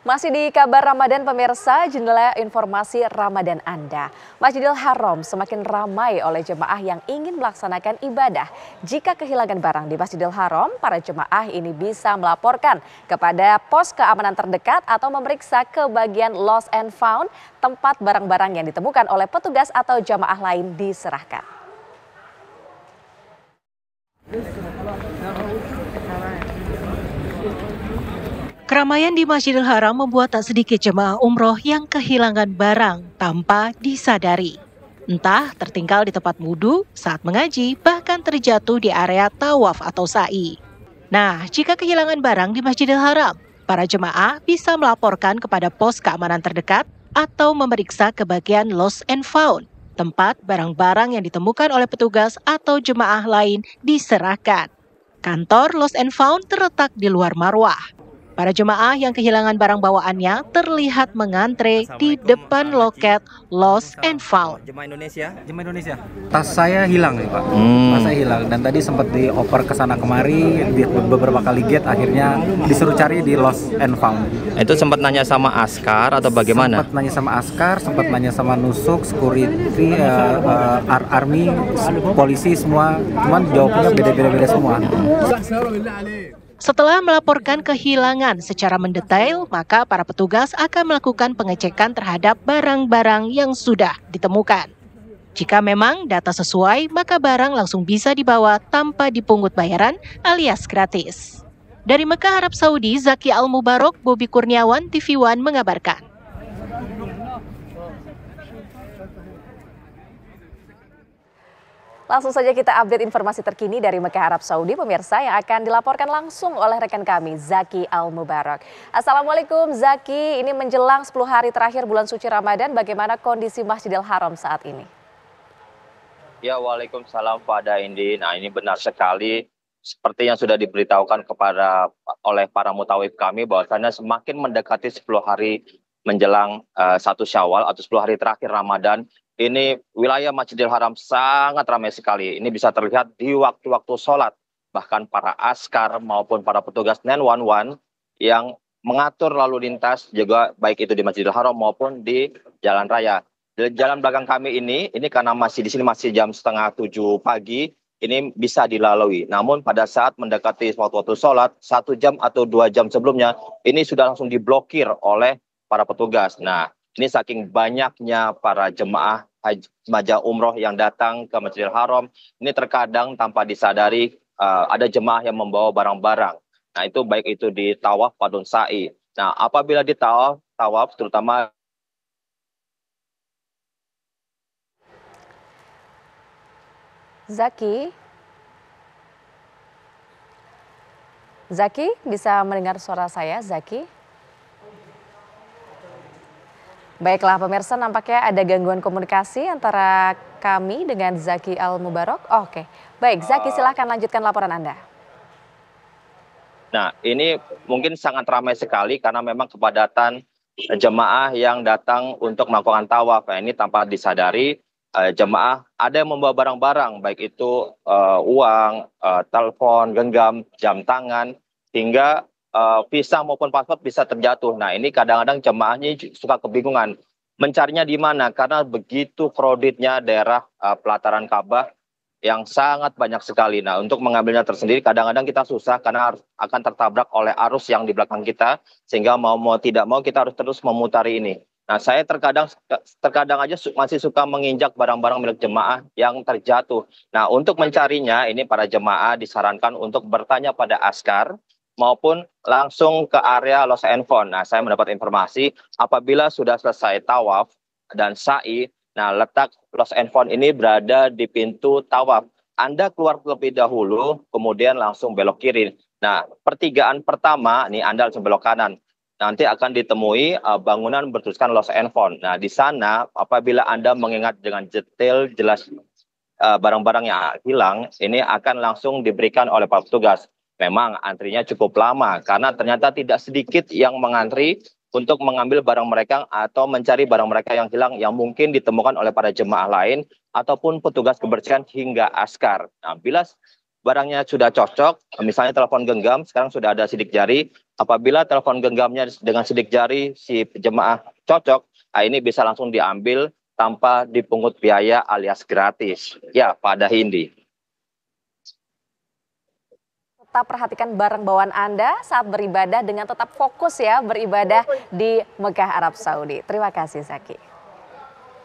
Masih di kabar Ramadan pemirsa, jendela informasi Ramadan Anda. Masjidil Haram semakin ramai oleh jemaah yang ingin melaksanakan ibadah. Jika kehilangan barang di Masjidil Haram, para jemaah ini bisa melaporkan kepada pos keamanan terdekat atau memeriksa ke bagian lost and found, tempat barang-barang yang ditemukan oleh petugas atau jemaah lain diserahkan. Keramaian di Masjidil Haram membuat tak sedikit jemaah umroh yang kehilangan barang tanpa disadari. Entah tertinggal di tempat wudhu, saat mengaji, bahkan terjatuh di area tawaf atau sa'i. Nah, jika kehilangan barang di Masjidil Haram, para jemaah bisa melaporkan kepada pos keamanan terdekat atau memeriksa ke bagian lost and found, tempat barang-barang yang ditemukan oleh petugas atau jemaah lain diserahkan. Kantor lost and found terletak di luar marwah. Para jemaah yang kehilangan barang bawaannya terlihat mengantre di depan loket Lost and Found. Jemaah Indonesia. Tas saya hilang nih Pak. Tas saya hilang dan tadi sempat dioper ke sana kemari di beberapa kali gate, akhirnya disuruh cari di Lost and Found. Itu sempat nanya sama askar atau bagaimana? Sempat nanya sama askar, sempat nanya sama nusuk, security, army, polisi semua. Cuman jawabnya beda-beda semua. Setelah melaporkan kehilangan secara mendetail, maka para petugas akan melakukan pengecekan terhadap barang-barang yang sudah ditemukan. Jika memang data sesuai, maka barang langsung bisa dibawa tanpa dipungut bayaran alias gratis. Dari Mekah, Arab Saudi, Zaki Al-Mubarok, Bobi Kurniawan, TV One mengabarkan. Langsung saja kita update informasi terkini dari Mekah, Arab Saudi, pemirsa, yang akan dilaporkan langsung oleh rekan kami, Zaki Al-Mubarok. Assalamualaikum Zaki, ini menjelang 10 hari terakhir bulan suci Ramadan, bagaimana kondisi Masjidil Haram saat ini? Ya, waalaikumsalam pada Indi. Nah, ini benar sekali. Seperti yang sudah diberitahukan oleh para mutawif kami, bahwasannya semakin mendekati 10 hari menjelang 1 Syawal atau 10 hari terakhir Ramadan, ini wilayah Masjidil Haram sangat ramai sekali. Ini bisa terlihat di waktu-waktu sholat. Bahkan para askar maupun para petugas 911 yang mengatur lalu lintas juga baik itu di Masjidil Haram maupun di jalan raya. Di jalan belakang kami ini karena masih di sini masih jam 6:30 pagi, ini bisa dilalui. Namun pada saat mendekati waktu sholat, 1 jam atau 2 jam sebelumnya, ini sudah langsung diblokir oleh para petugas. Nah, ini saking banyaknya para jemaah umroh yang datang ke Masjidil Haram, ini terkadang tanpa disadari ada jemaah yang membawa barang-barang. Nah, itu baik itu di tawaf maupun sa'i. Nah, apabila di tawaf terutama Zaki, bisa mendengar suara saya, Zaki? Baiklah pemirsa, nampaknya ada gangguan komunikasi antara kami dengan Zaki Al-Mubarok. Oke, baik Zaki, silahkan lanjutkan laporan Anda. Nah, ini mungkin sangat ramai sekali karena memang kepadatan jemaah yang datang untuk melakukan tawaf. Nah, ini tanpa disadari jemaah ada yang membawa barang-barang, baik itu uang, telepon, genggam, jam tangan, hingga visa maupun paspor bisa terjatuh. Nah, ini kadang-kadang jemaahnya suka kebingungan mencarinya di mana karena begitu crowdednya daerah pelataran Ka'bah yang sangat banyak sekali. Nah, untuk mengambilnya tersendiri kadang-kadang kita susah karena akan tertabrak oleh arus yang di belakang kita, sehingga mau tidak mau kita harus terus memutari ini. Nah, saya terkadang aja masih suka menginjak barang-barang milik jemaah yang terjatuh. Nah, untuk mencarinya ini para jemaah disarankan untuk bertanya pada askar maupun langsung ke area Lost and Found. Nah, saya mendapat informasi apabila sudah selesai tawaf dan sa'i, nah letak Lost and Found ini berada di pintu tawaf. Anda keluar terlebih dahulu, kemudian langsung belok kiri. Nah, pertigaan pertama, nih Anda langsung belok kanan. Nanti akan ditemui bangunan bertuliskan Lost and Found. Nah, di sana apabila Anda mengingat dengan detail jelas barang-barang yang hilang, ini akan langsung diberikan oleh para petugas. Memang antrinya cukup lama karena ternyata tidak sedikit yang mengantri untuk mengambil barang mereka atau mencari barang mereka yang hilang yang mungkin ditemukan oleh para jemaah lain ataupun petugas kebersihan hingga askar. Nah, bila barangnya sudah cocok, misalnya telepon genggam, sekarang sudah ada sidik jari. Apabila telepon genggamnya dengan sidik jari si jemaah cocok, ini bisa langsung diambil tanpa dipungut biaya alias gratis. Ya, Pak Dahindi. Tetap perhatikan barang bawaan Anda saat beribadah dengan tetap fokus ya beribadah di Mekah, Arab Saudi. Terima kasih Zaki.